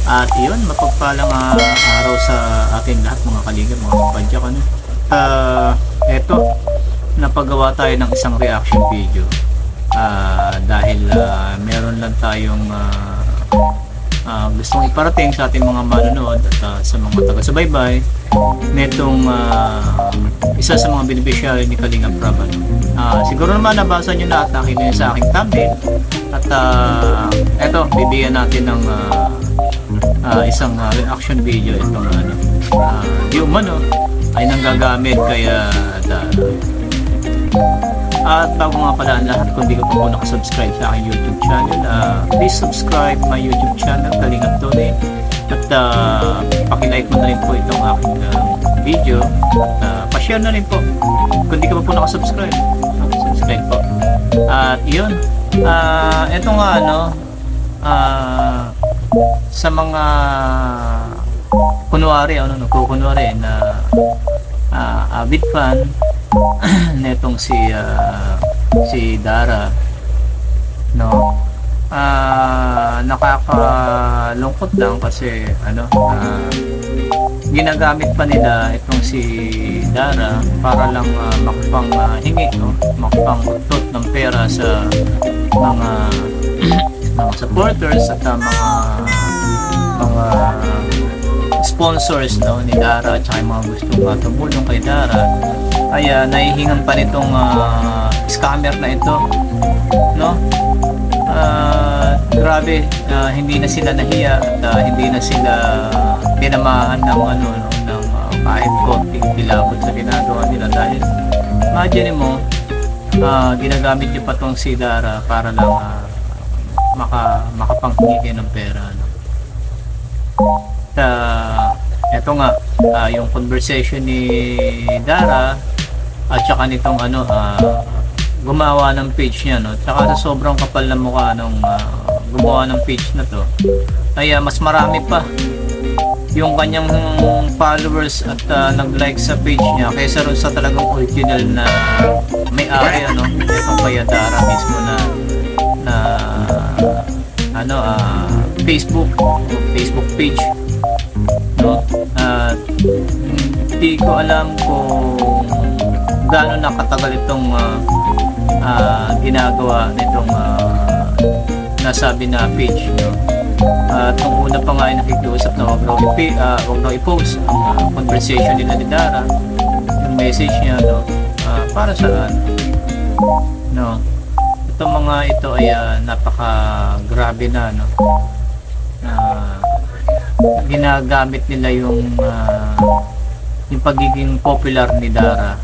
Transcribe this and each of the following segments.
At iyon, mapagpalang araw sa ating lahat mga kaligam, mga kapadyak. Ano? Eto, napagawa tayo ng isang reaction video. Dahil meron lang tayong gustong iparating sa ating mga manonood at sa mga taga-subaybay netong isa sa mga beneficiary ni Kalingap Prab. Siguro naman nabasa nyo na at nakita nyo sa aking thumbnail. At eto, bibigyan natin ng isang reaction video itong di umano ay nanggagamit kaya at bago nga pala ang lahat, kung di ka pa po nakasubscribe sa aking YouTube channel, please subscribe my YouTube channel Kalingap Tony at pakilike mo na rin po itong aking video at pa-share na rin po kung di ka pa po nakasubscribe. Subscribe po. At yun, eto nga sa mga kunwari na avid fan netong si Dara, no, nakakalungkot lang kasi ginagamit pa nila itong si Dara para lang makapanghingi, makapang-utot ng pera sa mga mga supporters at mga sponsors, no, ni Dara at saka yung mga gustong tumulong kay Dara. Ay nahihingan pa nitong scammer na ito, no. Grabe, hindi na sila nahiya at hindi na sila tinamaan ng ng kahit konting kilabot sa ginagawa nila. Dahil imagine mo, ginagamit niyo pa tong si Dara para lang makapanghingi ng pera, no? Eto nga, yung conversation ni Dara at saka nitong gumawa ng page niya, no? Tsaka sa sobrang kapal na mukha nung gumawa ng page na to, ay mas marami pa yung kanyang followers at nag-like sa page niya kaysa rin sa talagang original na may-ari, itong kaya Dara mismo na Facebook page, no. Hindi ko alam kung gaano nakatagal itong ginagawa nitong nasabi na page, no. Nung una pa nga ay nakikiusap na wag daw i-post ang conversation nila ni Dara, yung message niya, no, para saan, no. Itong mga ito ay napaka-grabe na, no. Ginagamit nila yung pagiging popular ni Dara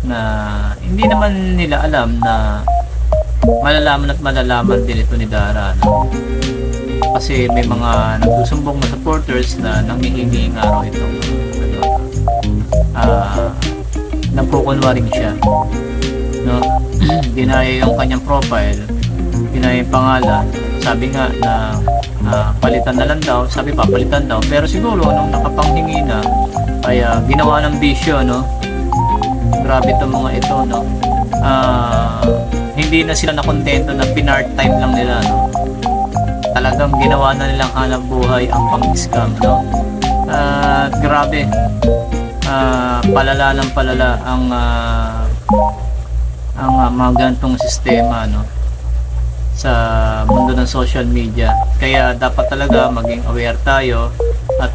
na hindi naman nila alam na malalaman din ito ni Dara, no? Kasi may mga nagsusumbong na supporters na nanghihingi nga raw itong nagkukunwaring siya, no. Dinaya yung kanyang profile, dinaya yung pangalan, sabi nga na palitan na lang daw, sabi papalitan daw, pero siguro nung nakapanghingi na ay ginawa ng bisyo, no. Grabe itong mga ito, no. Hindi na sila nakontento na pinart time lang nila, no. Talagang ginawa na nilang hanap buhay ang pang-scam, no. Grabe, palala ng palala ang mga ganitong sistema, no, sa mundo ng social media. Kaya dapat talaga maging aware tayo at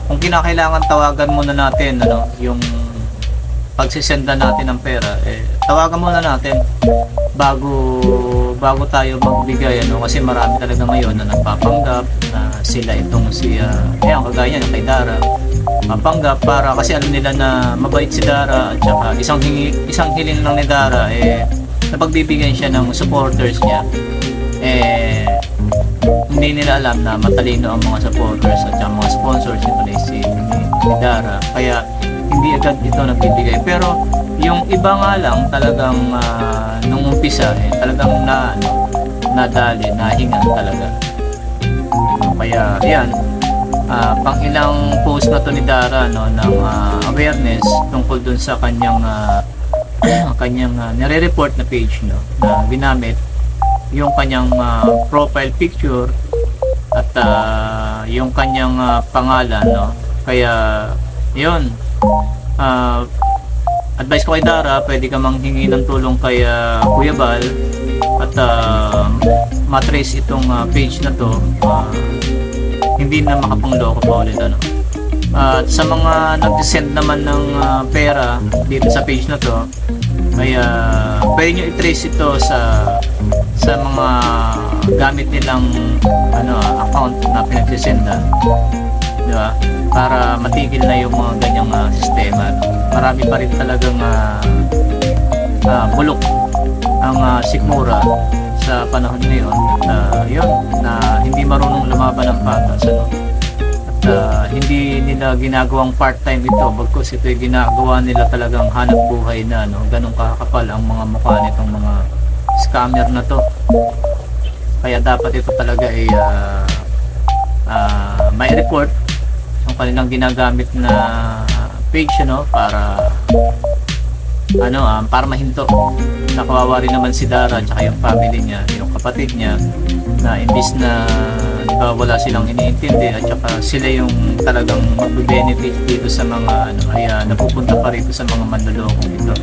kung kinakailangan tawagan muna natin yung pagsisenda natin ng pera, tawagan muna natin bago tayo magbigay, kasi marami talaga ngayon na nagpapanggap na sila itong kagaya ng kay Dara, papanggap para kasi alam nila na mabait si Dara at saka isang hiling lang ni Dara napagbibigyan siya ng supporters niya. Hindi nila alam na matalino ang mga supporters at saka mga sponsors nito ni Dara, kaya hindi agad ito nagbibigay. Pero yung iba nga lang talagang nung umpisa talagang nadali, nahingan talaga. Kaya yan, pang ilang post na to ni Dara, no, ng awareness tungkol dun sa kanyang nire-report na page, no, na ginamit yung kanyang profile picture at yung kanyang pangalan, no? Kaya yun, advice ko kay Dara, pwede ka manghingi ng tulong kay Kuya Bal at matrace itong page na to, hindi na makapangloko pa ulit, ano. At sa mga nag-send naman ng pera dito sa page na to, ay pwede nyo i-trace ito sa mga gamit nilang account na pinagsisendan, di ba? Para matigil na yung mga ganyang sistema. Marami pa rin talagang bulok ang sikmura sa panahon ngayon, at yun, na hindi marunong lumaban ng patas, ano. At hindi nila ginagawang part-time ito, bagkus ito ay ginagawa nila talagang hanap buhay na, no? Ganun kakapal ang mga mukha nitong mga scammer na to. Kaya dapat ito talaga ay may report yung kanilang ginagamit na page, ano, para para mahinto. Nakawawa rin naman si Dara at saka yung family niya, yung kapatid niya, na imbis na di ba wala silang iniintindi at saka sila yung talagang magbe-benefit dito sa mga ay napupunta pa rito sa mga manlolokong ito.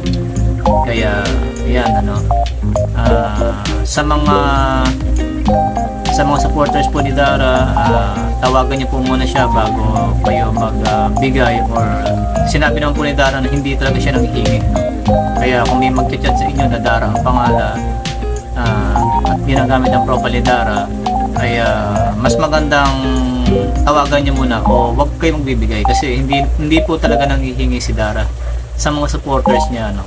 Kaya yan, sa mga supporters po ni Dara, tawagan niyo po muna siya bago kayo magbigay, or sinabi naman po ni Dara na hindi talaga siya nanghihingi, no? Kaya kung may mag-chat sa inyo na Dara ang pangalan at ginagamit ang profile ni Dara, ay mas magandang tawagan niyo muna o wag kayo magbibigay, kasi hindi po talaga nanghihingi si Dara sa mga supporters niya, no?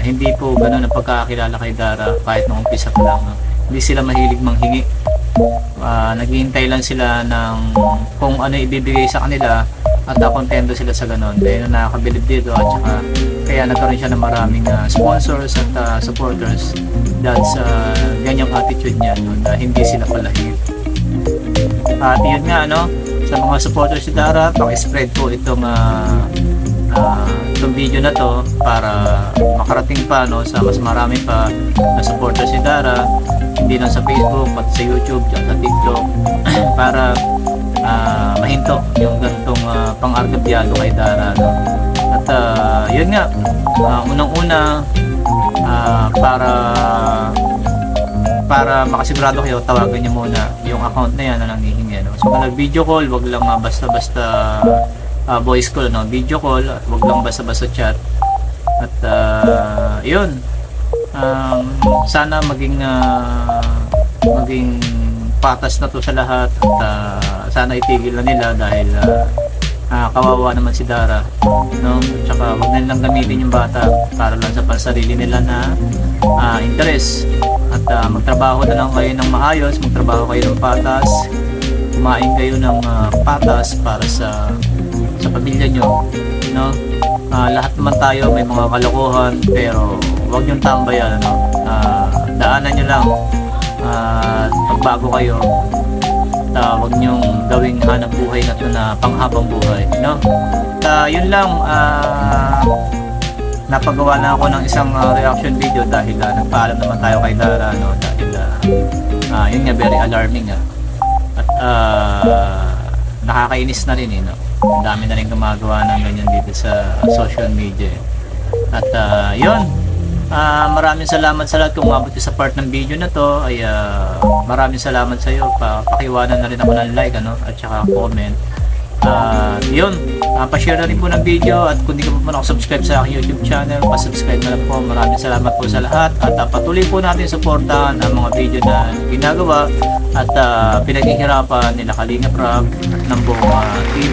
Hindi po ganoon ang pagkakakilala kay Dara kahit nung umpisa pa lang, no? Hindi sila mahilig manghingi. Naghihintay lang sila ng kung ano ibibigay sa kanila at kontento sila sa ganon. Dahil nakakabilib dito, at saka kaya nagkaroon siya ng maraming sponsors at supporters dahil sa ganyang attitude niya, no, na hindi sila palahig. At yun nga, sa mga supporters si Dara, paki-spread po itong video na to para makarating pa, no, sa mas marami pa na supporters si Dara, hindi lang sa Facebook pati sa YouTube at sa TikTok para mahinto yung ganitong pang-argabyado kay Dara, no? At yun nga, unang-una, para makasigurado kayo, tawagan niyo muna yung account na yan na nanghihingi, no? So kung nag-video call, wag lang basta-basta voice call, no? Video call, at wag lang basta-basta chat. At yun, sana maging patas na to sa lahat, at sana itigil na nila dahil kawawa naman si Dara, no? At saka wag na nilang gamitin yung bata para lang sa pansarili nila na interes, at magtrabaho na lang kayo ng maayos, magtrabaho kayo ng patas, kumain kayo ng patas para sa pamilya nyo, no? Lahat naman tayo may mga kalokohan, pero wag yung tambayan, no? Daanan nyo lang, pagbago kayo, wag nyong gawing hanap buhay na ito na panghabang buhay, no? Yun lang, napagawa na ako ng isang reaction video dahil nagpaalam naman tayo kay Dara, no? Dahil yun nga, very alarming, at nakakainis na rin, no? Ang dami na rin gumagawa ng ganyan dito sa social media. At yun, maraming salamat sa lahat. Kung umabot sa part ng video na to, ay maraming salamat sa iyo. Pakiwanan na rin ako ng like, at saka comment. Yun, pa-share na rin po ng video, at kung di ka pa nakasubscribe sa aking YouTube channel, pa-subscribe na lang po. Maraming salamat po sa lahat, at patuloy po natin suportahan ang mga video na ginagawa at pinaghihirapan nila Kalingap Rob at ng buong team.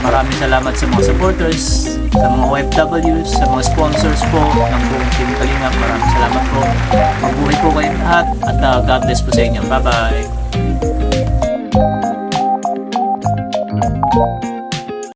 Maraming salamat sa mga supporters, sa mga OFWs, sa mga sponsors po ng buong team Kalingap. Maraming salamat po. Mabuhay po kayong lahat, at God bless po sa inyo. Bye bye.